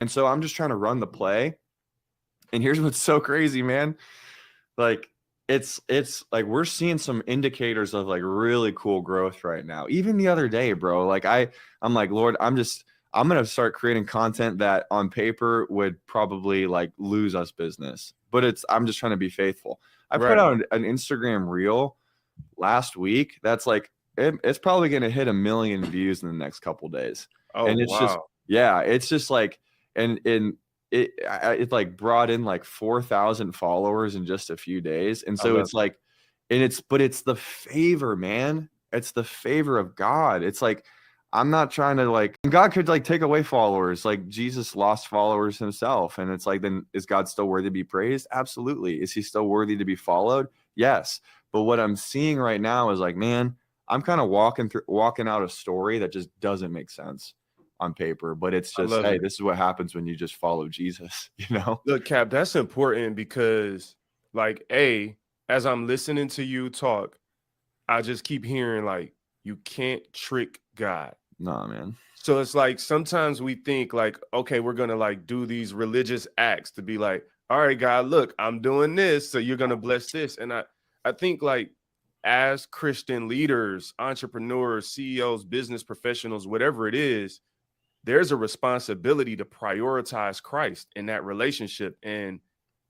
And so I'm just trying to run the play. And here's what's so crazy, man. Like it's like we're seeing some indicators of like really cool growth right now. Even the other day, bro, like I'm like, Lord, I'm going to start creating content that on paper would probably like lose us business. But I'm just trying to be faithful. I put Right. out an Instagram reel last week that's like it's probably going to hit 1 million views in the next couple days. Oh, And it's just, wow. yeah, it's just like, and it like brought in like 4,000 followers in just a few days. And I so love it's like, but it's the favor, man. It's the favor of God. It's like, I'm not trying to like, God could like take away followers. Like Jesus lost followers himself. And it's like, then is God still worthy to be praised? Absolutely. Is he still worthy to be followed? Yes. But what I'm seeing right now is like, man, I'm kind of walking out a story that just doesn't make sense on paper, but it's I just, love hey, it. this is what happens when you just follow Jesus, you know? Look, Cap, that's important because, like, as I'm listening to you talk, I just keep hearing, like, you can't trick God. Nah, man. So it's like sometimes we think, like, okay, we're going to, like, do these religious acts to be like, all right, God, look, I'm doing this. So you're going to bless this. And I think, like, as Christian leaders, entrepreneurs, CEOs, business professionals, whatever it is, there's a responsibility to prioritize Christ in that relationship. And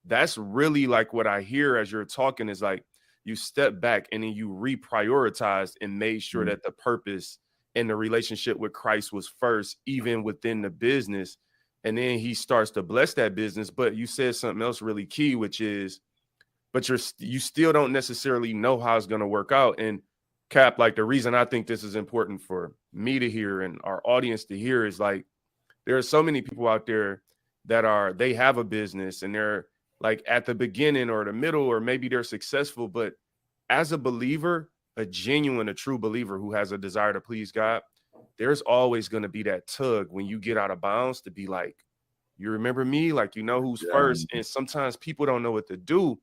that's really like what I hear as you're talking is like you step back and then you reprioritized and made sure Mm. that the purpose and the relationship with Christ was first, even within the business. And then he starts to bless that business. But you said something else really key, which is, but you still don't necessarily know how it's going to work out. And Cap, like the reason I think this is important for me to hear and our audience to hear is like there are so many people out there that they have a business and they're like at the beginning or the middle, or maybe they're successful, but as a believer, a true believer who has a desire to please God, there's always going to be that tug when you get out of bounds to be like, you remember me, like, you know who's Yeah. first. And sometimes people don't know what to do.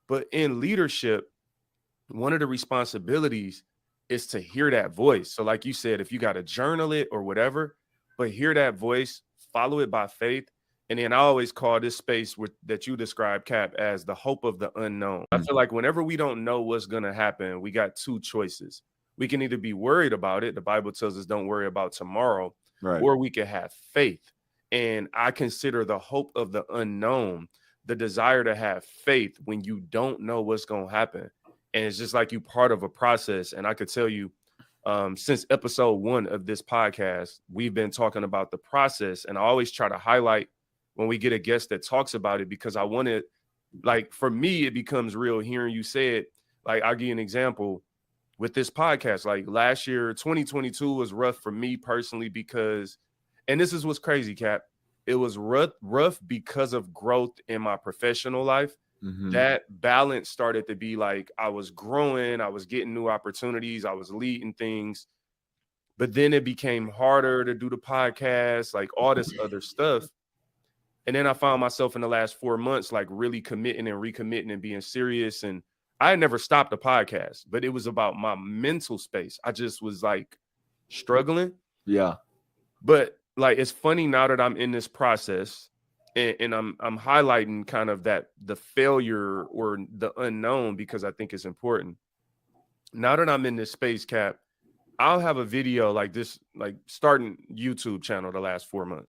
But in leadership, one of the responsibilities is to hear that voice. So, like you said, if you got to journal it or whatever, but hear that voice, follow it by faith. And then I always call this space that you describe, Cap, as the hope of the unknown. I feel like whenever we don't know what's going to happen, we got two choices. We can either be worried about it. The Bible tells us don't worry about tomorrow, Right. or we can have faith. And I consider the hope of the unknown, the desire to have faith when you don't know what's going to happen. And it's just like you part of a process. And I could tell you, since episode 1 of this podcast, we've been talking about the process. And I always try to highlight when we get a guest that talks about it, because I want to, like, for me, it becomes real hearing you say it. Like, I'll give you an example with this podcast. Like last year, 2022 was rough for me personally because, and this is what's crazy, Cap. It was rough because of growth in my professional life. Mm-hmm. That balance started to be like I was growing, I was getting new opportunities, I was leading things, but then it became harder to do the podcast, like all this other stuff. And then I found myself in the last 4 months, like really committing and recommitting and being serious. And I had never stopped a podcast, but it was about my mental space. I just was like struggling. Yeah. But like it's funny now that I'm in this process and I'm highlighting kind of that the failure or the unknown because I think it's important. Now that I'm in this space, Cap, I'll have a video like this, like starting YouTube channel the last 4 months.